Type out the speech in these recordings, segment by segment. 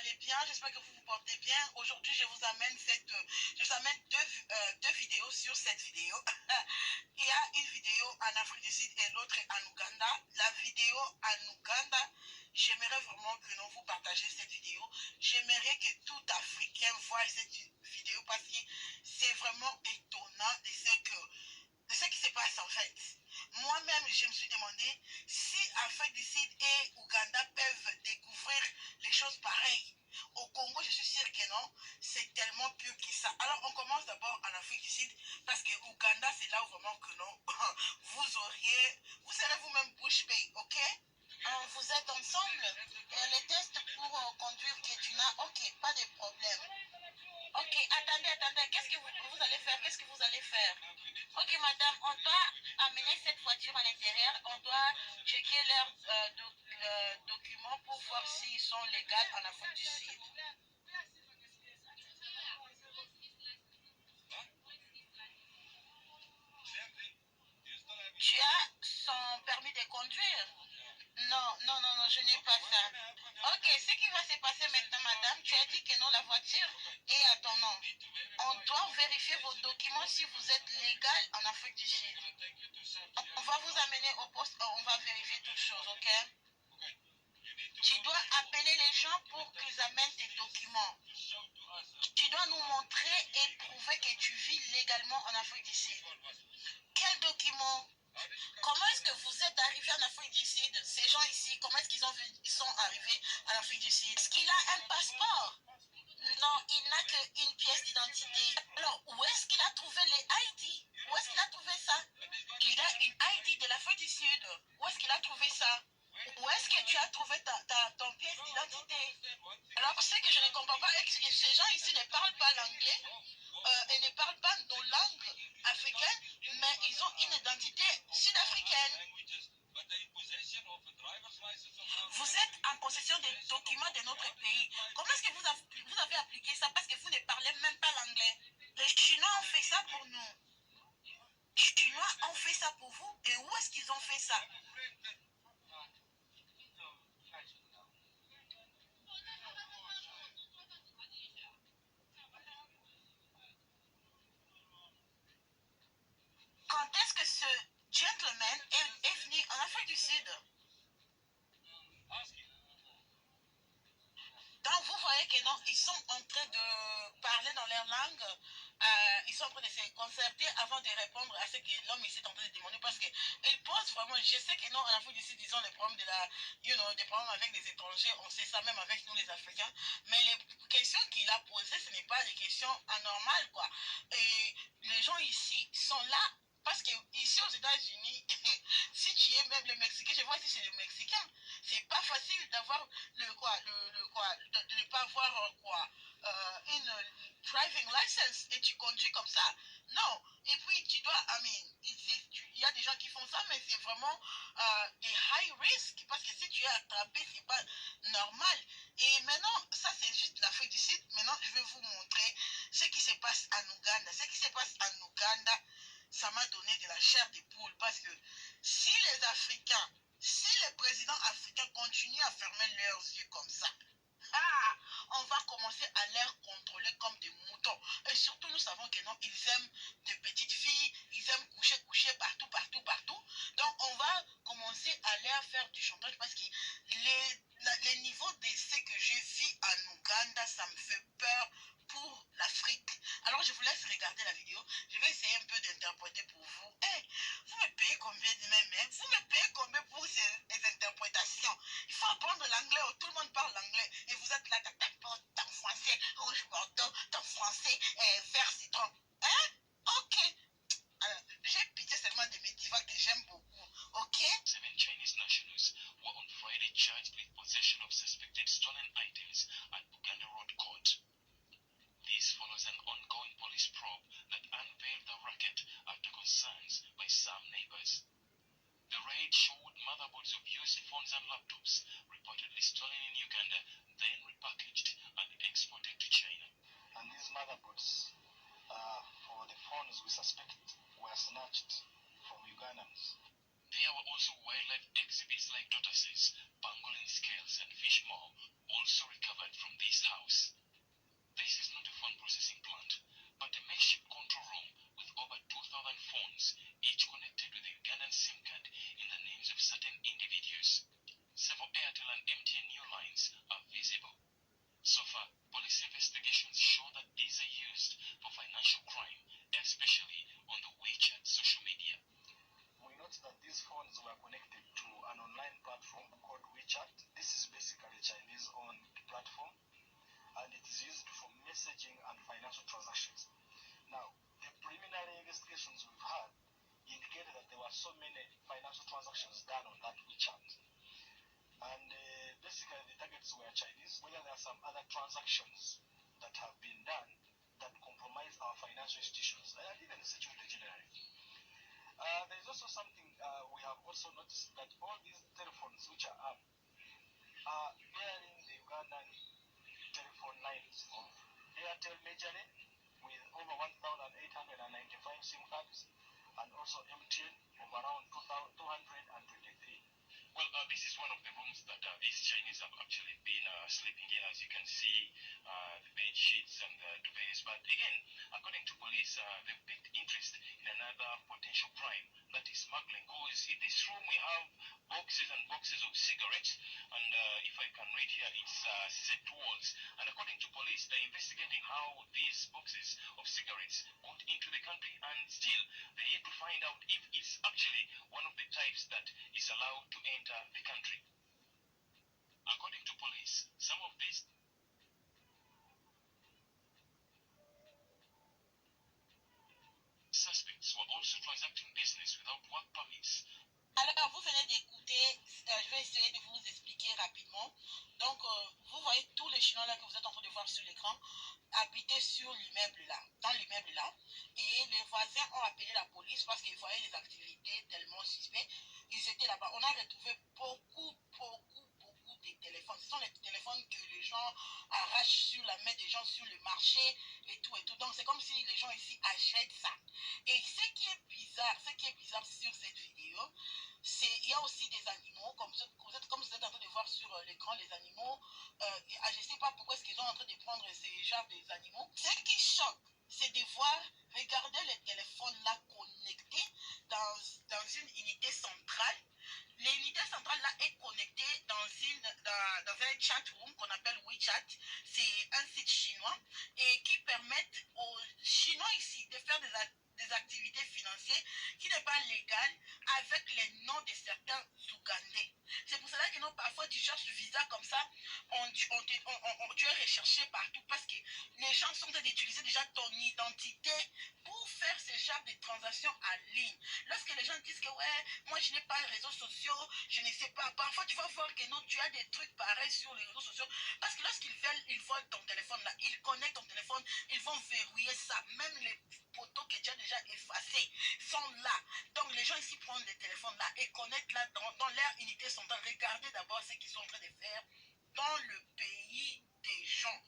allez bien, j'espère que vous vous portez bien. Aujourd'hui, je vous amène deux vidéos sur cette vidéo. Il y a une vidéo en Afrique du Sud et l'autre en Ouganda. La vidéo en Ouganda, j'aimerais vraiment que nous vous partagez cette vidéo. J'aimerais que tout Africain voie cette vidéo parce que c'est vraiment étonnant de ce qui se passe en fait. Moi-même, je me suis demandé si Afrique du Sud et Ouganda peuvent découvrir les choses pareilles. Au Congo, je suis sûre que non, c'est tellement pur que ça. Alors, on commence d'abord en Afrique du Sud parce que Ouganda, c'est là où vraiment que non, vous serez vous-même bouche bée, ok? Vous êtes ensemble. Les tests pour conduire Ketuna, ok, pas de problème. Ok, attendez, qu'est-ce que vous allez faire? Qu'est-ce que vous allez faire? Ok, madame, on doit amener cette voiture à l'intérieur, on doit checker leurs documents pour voir s'ils sont légaux en Afrique du Sud. Tu as son permis de conduire? Non, je n'ai pas ça. Ok, ce qui va se passer maintenant, madame, tu as dit que non, la voiture est à ton nom. On doit vérifier vos documents si vous êtes légal en Afrique du Sud. On va vous amener au poste, on va vérifier toutes choses, ok? Tu dois appeler les gens pour qu'ils amènent tes documents. Tu dois nous montrer et prouver que tu vis légalement en Afrique du Sud. Quels documents? Comment est-ce que vous êtes arrivé en Afrique du Sud? Ces gens ici, comment est-ce qu'ils sont arrivés en Afrique du Sud? Est-ce qu'il a un passeport? Non, il n'a qu'une pièce d'identité. Alors, où est-ce qu'il a trouvé les ID? Où est-ce qu'il a trouvé ça? Il a une ID de l'Afrique du Sud. Où est-ce qu'il a trouvé ça? Où est-ce que tu as trouvé ton pièce d'identité? Alors, ce que je ne comprends pas, c'est que ces gens ici ne parlent pas l'anglais et ne parlent pas nos langues africaines, mais ils ont une identité sud-africaine. Vous êtes en possession des documents de notre pays. Comment est-ce que vous avez appliqué ça parce que vous ne parlez même pas l'anglais? Les Chinois ont fait ça pour nous. Les Chinois ont fait ça pour vous. Et où est-ce qu'ils ont fait ça? Quand est-ce que ce gentleman est venu en Afrique du Sud? Donc vous voyez que non, ils sont en train de parler dans leur langue, ils sont en train de se concerter avant de répondre à ce que l'homme ici est en train de demander parce qu'ils posent vraiment, je sais que non, en Afrique du Sud, ils ont des problèmes des problèmes avec les étrangers, on sait ça même avec nous les Africains, mais les questions qu'il a posées, ce n'est pas des questions anormales quoi. Et les gens ici sont là parce que ici aux États-Unis, si tu es même le Mexicain, je vois ici c'est le Mexicain, c'est pas facile d'avoir de ne pas avoir une driving license et tu conduis comme ça. Non. Et puis tu dois, il y a des gens qui font ça, mais c'est vraiment des high risk parce que si tu es attrapé, c'est pas normal. Et maintenant, ça c'est juste l'Afrique du Sud. Maintenant, je vais vous montrer ce qui se passe en Ouganda. Ce qui se passe en Ouganda, ça m'a donné de la chair de poule parce que si les présidents africains continuent à fermer leurs yeux comme ça, on va commencer à les contrôler comme des moutons. Et surtout, nous savons que non, ils aiment des petites filles, ils aiment coucher partout. Donc, on va commencer à leur faire du chantage parce que les niveaux de ce que je vis en Ouganda, ça me fait peur pour l'Afrique. Alors, je vous laisse regarder la vidéo. Je vais essayer un peu d'interpréter pour vous. Hey, vous me payez combien de même? Vous me payez combien pour ces interprétations? Il faut apprendre l'anglais. Tout le monde parle l'anglais. Et vous êtes là, ton français rouge bordeaux, ton français vert citron. Hein? Ok. Alors, j'ai pitié seulement de mes divas que j'aime beaucoup. Ok? 7 Chinese nationals were on Friday charged with possession of suspected stolen items at Buganda Road Court. This follows an ongoing police probe that unveiled the racket after concerns by some neighbors. The raid showed motherboards of used phones and laptops reportedly stolen in Uganda, then repackaged and exported to China. And these motherboards for the phones we suspect were snatched from Ugandans. There were also wildlife exhibits like tortoises, pangolin scales, and fish maw also recovered from this house. This is not a phone processing plant, but a makeshift control room with over 2,000 phones, each connected with a Ugandan SIM card in the names of certain individuals. Several Airtel and MTN new lines are visible. So far, police investigations show that these are used for financial crime, especially on the WeChat social media. We note that these phones were connected to an online platform called WeChat. This is basically a Chinese-owned platform, and it is used for messaging and financial transactions. Now, the preliminary investigations we've had indicated that there were so many financial transactions done on that WeChat. And basically the targets were Chinese, whether there are some other transactions that have been done that compromise our financial institutions and even the security generally. There is also something we have also noticed, that all these telephones which are up are bearing the Ugandan telephone lines of Airtel majorly, with over 1,895 SIM cards, and also MTN of around 223. Well, this is one of the rooms that these Chinese have actually been sleeping in, as you can see, the bed sheets and the duvets. But again, according to police, they've picked interest in another potential crime, that is smuggling. Because in this room we have boxes and boxes of cigarettes, and if I can read here, it's set walls. And according to police, they're investigating how these boxes of cigarettes got into the country, and still they're yet to find out if it's actually one of the types that is allowed to enter the country. According to police, some of these suspects were also transacting business without work permits. Alors, vous venez d'écouter, je vais essayer de vous expliquer rapidement. Donc, vous voyez tous les Chinois là que vous êtes en train de voir sur l'écran habitaient sur l'immeuble là, dans l'immeuble là. Et les voisins ont appelé la police parce qu'ils voyaient les activités tellement suspectes. Ils étaient là-bas. On a retrouvé beaucoup de téléphones. Ce sont les téléphones que les gens arrachent sur la main des gens sur le marché et tout et tout. Donc, c'est comme si les gens ici achètent ça. Et ce qui est bizarre sur cette vidéo, il y a aussi des animaux, comme vous êtes en train de voir sur l'écran, les animaux. Je ne sais pas pourquoi est-ce qu'ils sont en train de prendre ces genres des animaux. Ce qui choque, c'est de voir, regardez les téléphones là connectés dans une unité centrale. L'unité centrale là est connectée dans un chat room qu'on appelle WeChat. C'est un site chinois et qui permettent aux Chinois ici de faire des activités financières qui n'est pas légales avec les noms de certains Ougandais. C'est pour cela que non, parfois tu cherches le visa comme ça, tu es recherché partout parce que les gens sont en train d'utiliser déjà ton identité pour faire ce genre de transactions en ligne. Lorsque les gens disent que ouais, moi je n'ai pas les réseaux sociaux, je ne sais pas, parfois tu vas voir que non, tu as des trucs pareils sur les réseaux sociaux parce que lorsqu'ils veulent, ils volent ton téléphone là, ils connectent ton téléphone, ils vont verrouiller ça, même les photos que tu as déjà effacées sont là. Donc les gens ici prennent des téléphones là et connectent là dans leur unité centrale. Regardez d'abord ce qu'ils sont en train de faire dans le pays des gens.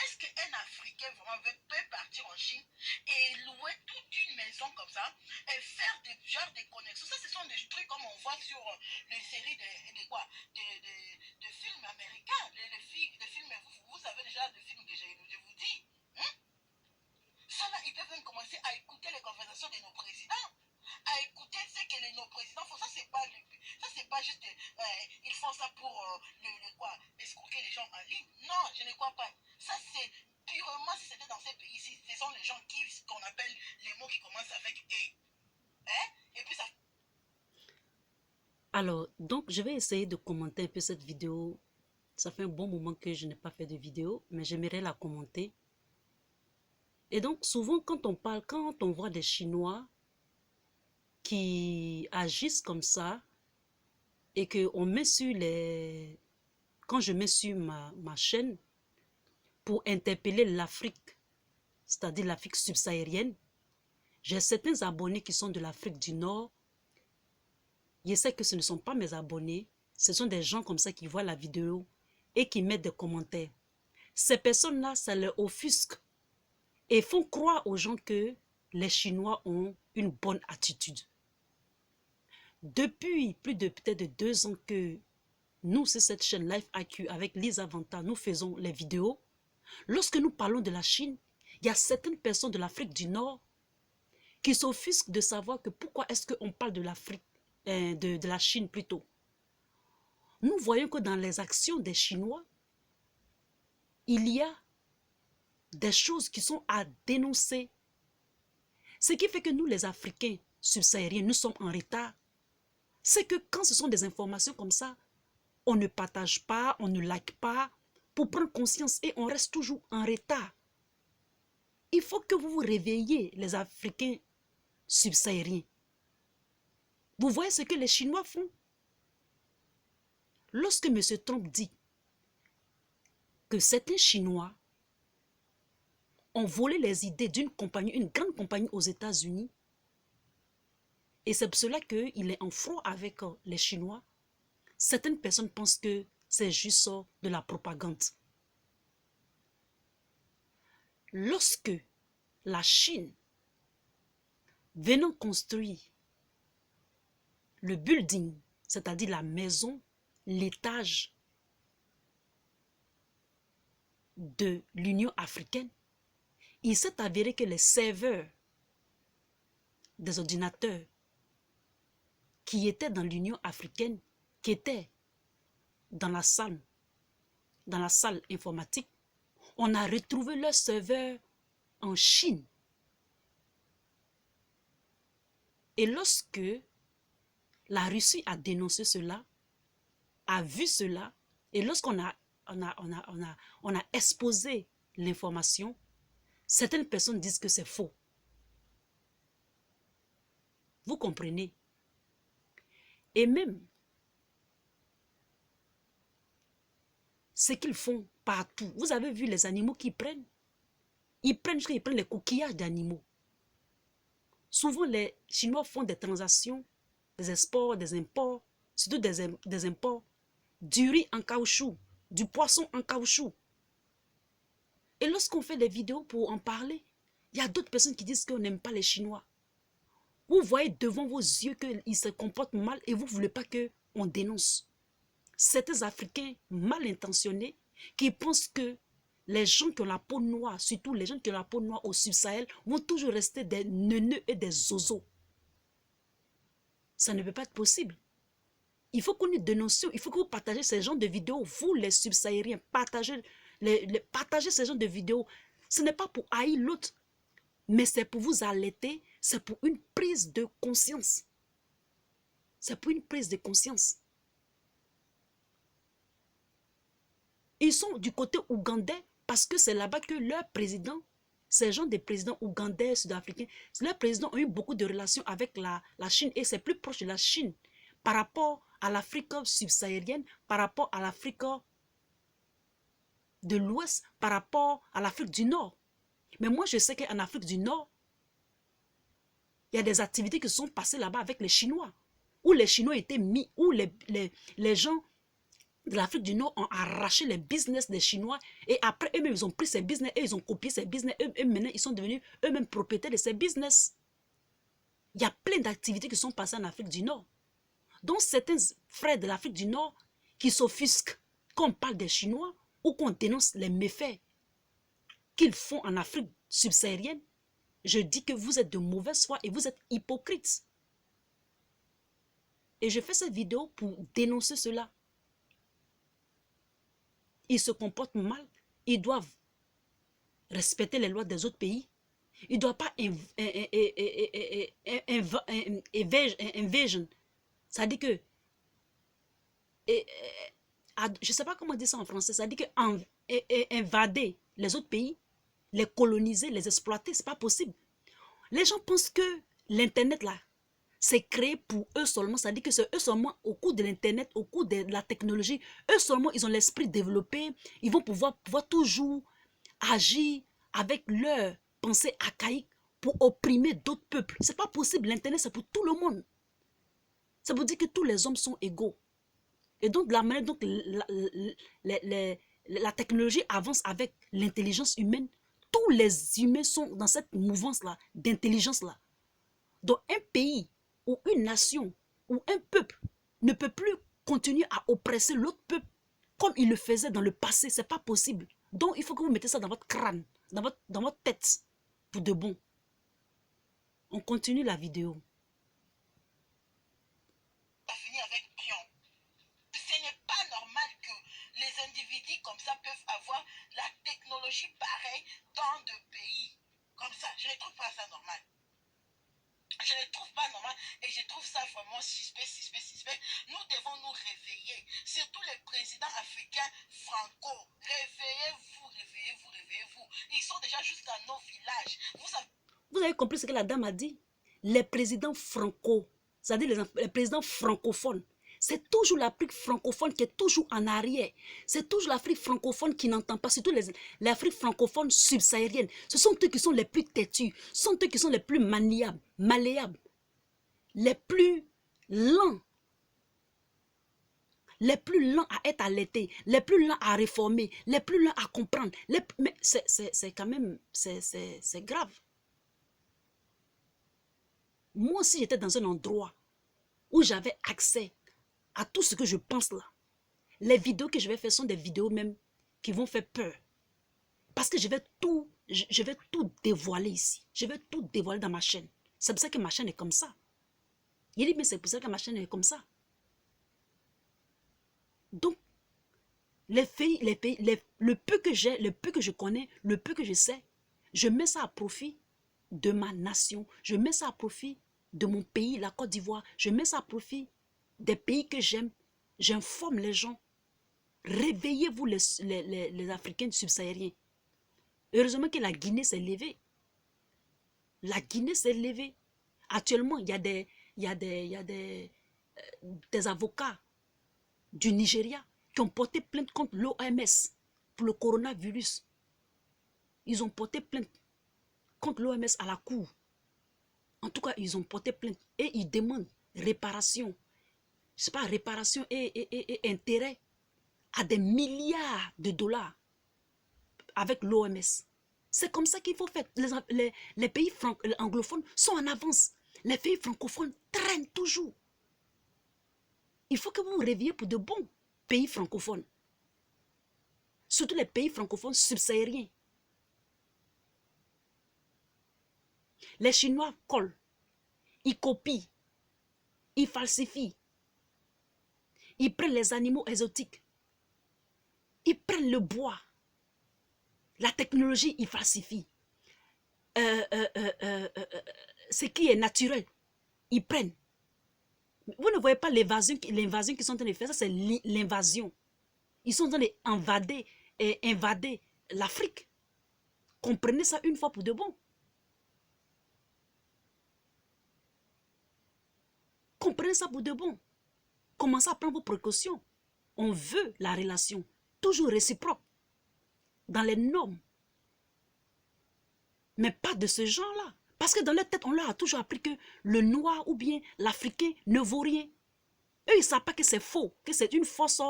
Est-ce qu'un Africain vraiment peut partir en Chine et louer toute une maison comme ça et faire des genres de connexions? Ça, ce sont des trucs comme on voit sur les séries de films américains. Les films, vous savez déjà le film que je vous dis. Ça là, ils peuvent même commencer à écouter les conversations de nos présidents, à écouter ce que nos présidents font. Ça, c'est pas juste, ils font ça pour escroquer les gens en ligne. Non, je ne crois pas. Ça, c'est purement, si c'était dans ces pays-ci, ce sont les gens qu'on appelle les mots qui commencent avec E. Hein? Et puis ça. Alors, donc, je vais essayer de commenter un peu cette vidéo. Ça fait un bon moment que je n'ai pas fait de vidéo, mais j'aimerais la commenter. Et donc, souvent, quand on voit des Chinois qui agissent comme ça, et que on met sur les... Quand je mets sur ma chaîne, pour interpeller l'Afrique, c'est-à-dire l'Afrique subsaharienne, j'ai certains abonnés qui sont de l'Afrique du Nord. Je sais que ce ne sont pas mes abonnés, ce sont des gens comme ça qui voient la vidéo et qui mettent des commentaires. Ces personnes-là, ça leur offusque et font croire aux gens que les Chinois ont une bonne attitude. depuis plus de peut-être 2 ans que nous, c'est cette chaîne Life IQ avec Lisa Vanta, nous faisons les vidéos. Lorsque nous parlons de la Chine, il y a certaines personnes de l'Afrique du Nord qui s'offusquent de savoir que pourquoi est-ce qu'on parle de l'Afrique, de la Chine plutôt. Nous voyons que dans les actions des Chinois, il y a des choses qui sont à dénoncer. Ce qui fait que nous, les Africains subsahariens, nous sommes en retard. C'est que quand ce sont des informations comme ça, on ne partage pas, on ne like pas pour prendre conscience et on reste toujours en retard. Il faut que vous vous réveillez, les Africains subsahariens. Vous voyez ce que les Chinois font? Lorsque M. Trump dit que certains Chinois ont volé les idées d'une compagnie, une grande compagnie aux États-Unis, et c'est pour cela qu'il est en front avec les Chinois, certaines personnes pensent que c'est juste de la propagande. Lorsque la Chine, venant construire le building, c'est-à-dire la maison, l'étage de l'Union africaine, il s'est avéré que les serveurs des ordinateurs qui étaient dans l'Union africaine, qui étaient dans la salle informatique, on a retrouvé leurs serveurs en Chine. Et lorsque la Russie a dénoncé cela, a vu cela, et lorsqu'on a exposé l'information, certaines personnes disent que c'est faux. Vous comprenez? Et même, ce qu'ils font partout. Vous avez vu les animaux qu'ils prennent? Ils prennent les coquillages d'animaux. Souvent, les Chinois font des transactions, des exports, des imports, surtout des imports, du riz en caoutchouc, du poisson en caoutchouc. Et lorsqu'on fait des vidéos pour en parler, il y a d'autres personnes qui disent qu'on n'aime pas les Chinois. Vous voyez devant vos yeux qu'ils se comportent mal et vous ne voulez pas qu'on dénonce. Certains Africains mal intentionnés qui pensent que les gens qui ont la peau noire, surtout les gens qui ont la peau noire au Sud-Sahel, vont toujours rester des neuneux et des zozos. Ça ne peut pas être possible. Il faut qu'on y dénonce, il faut que vous partagez ces genres de vidéos. Vous, les subsahariens, partagez ces genres de vidéos. Ce n'est pas pour haïr l'autre, mais c'est pour vous alerter, c'est pour une prise de conscience. C'est pour une prise de conscience. Ils sont du côté ougandais parce que c'est là-bas que leur président, ces gens des présidents ougandais, sud-africains, leurs présidents ont eu beaucoup de relations avec la Chine et c'est plus proche de la Chine par rapport à l'Afrique subsaharienne, par rapport à l'Afrique de l'Ouest, par rapport à l'Afrique du Nord. Mais moi, je sais qu'en Afrique du Nord, il y a des activités qui sont passées là-bas avec les Chinois, où les Chinois étaient mis, où les gens de l'Afrique du Nord ont arraché les business des Chinois et après eux-mêmes ils ont pris ces business et ils ont copié ces business et maintenant ils sont devenus eux-mêmes propriétaires de ces business. Il y a plein d'activités qui sont passées en Afrique du Nord. Donc certains frères de l'Afrique du Nord qui s'offusquent quand on parle des Chinois ou qu'on dénonce les méfaits qu'ils font en Afrique subsaharienne, je dis que vous êtes de mauvaise foi et vous êtes hypocrites. Et je fais cette vidéo pour dénoncer cela. Ils se comportent mal, ils doivent respecter les lois des autres pays. Ils ne doivent pas invasion. Ça dit que, je ne sais pas comment dire ça en français, ça dit que invader les autres pays, les coloniser, les exploiter, ce n'est pas possible. Les gens pensent que l'Internet là, c'est créé pour eux seulement, ça dit que c'est eux seulement au cours de l'Internet, au cours de la technologie, eux seulement ils ont l'esprit développé, ils vont pouvoir toujours agir avec leur pensée archaïque pour opprimer d'autres peuples. Ce n'est pas possible, l'Internet c'est pour tout le monde. Ça veut dire que tous les hommes sont égaux. Et donc de la manière dont la technologie avance avec l'intelligence humaine, tous les humains sont dans cette mouvance-là, d'intelligence-là. Donc un pays ou une nation où un peuple ne peut plus continuer à oppresser l'autre peuple comme il le faisait dans le passé. Ce n'est pas possible. Donc, il faut que vous mettez ça dans votre crâne, dans votre tête, pour de bon. On continue la vidéo. Ça finit avec pion. Ce n'est pas normal que les individus comme ça peuvent avoir la technologie pareille dans de pays comme ça. Je ne trouve pas ça normal. Je ne trouve pas normal et je trouve ça vraiment suspect. Nous devons nous réveiller. Surtout les présidents africains franco. Réveillez-vous. Ils sont déjà jusqu'à nos villages. Vous avez compris ce que la dame a dit? Les présidents franco, c'est-à-dire les présidents francophones. C'est toujours l'Afrique francophone qui est toujours en arrière. C'est toujours l'Afrique francophone qui n'entend pas, surtout l'Afrique francophone subsaharienne. Ce sont eux qui sont les plus têtus, ce sont eux qui sont les plus malléables, les plus lents à être allaités, les plus lents à réformer, les plus lents à comprendre. Mais c'est quand même, c'est grave. Moi aussi, j'étais dans un endroit où j'avais accès à tout ce que je pense là. Les vidéos que je vais faire sont des vidéos même qui vont faire peur. Parce que je vais tout dévoiler ici. Je vais tout dévoiler dans ma chaîne. C'est pour ça que ma chaîne est comme ça. Il dit, mais c'est pour ça que ma chaîne est comme ça. Donc, le peu que j'ai, le peu que je connais, le peu que je sais, je mets ça à profit de ma nation. Je mets ça à profit de mon pays, la Côte d'Ivoire. Je mets ça à profit des pays que j'aime. J'informe les gens. Réveillez-vous les Africains subsahariens. Heureusement que la Guinée s'est levée. La Guinée s'est levée. Actuellement, il y a des avocats du Nigeria qui ont porté plainte contre l'OMS pour le coronavirus. Ils ont porté plainte contre l'OMS à la cour. En tout cas, ils ont porté plainte et ils demandent réparation. Je sais pas, réparation et intérêt à des milliards de dollars avec l'OMS. C'est comme ça qu'il faut faire. Les pays anglophones sont en avance. Les pays francophones traînent toujours. Il faut que vous vous réveillez pour de bons pays francophones. Surtout les pays francophones subsahariens. Les Chinois collent. Ils copient. Ils falsifient. Ils prennent les animaux exotiques. Ils prennent le bois. La technologie, ils falsifient. Ce qui est naturel, ils prennent. Vous ne voyez pas l'invasion qu'ils sont en train de faire. Ça, c'est l'invasion. Ils sont en train d'invader l'Afrique. Comprenez ça une fois pour de bon. Comprenez ça pour de bon. Commencez à prendre vos précautions. On veut la relation toujours réciproque, dans les normes. Mais pas de ce genre-là. Parce que dans leur tête, on leur a toujours appris que le noir ou bien l'Africain ne vaut rien. Eux, ils ne savent pas que c'est faux, que c'est une fausse,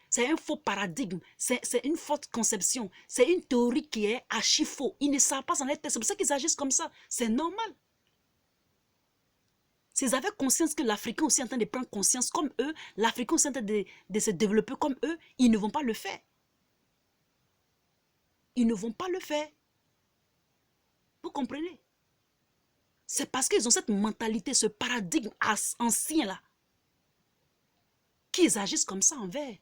c'est un faux paradigme, c'est une fausse conception, c'est une théorie qui est archi faux. Ils ne savent pas dans leur tête, c'est pour ça qu'ils agissent comme ça. C'est normal. S'ils avaient conscience que l'Africain aussi est en train de prendre conscience comme eux, l'Africain aussi est en train de se développer comme eux, ils ne vont pas le faire. Ils ne vont pas le faire. Vous comprenez? C'est parce qu'ils ont cette mentalité, ce paradigme ancien là, qu'ils agissent comme ça envers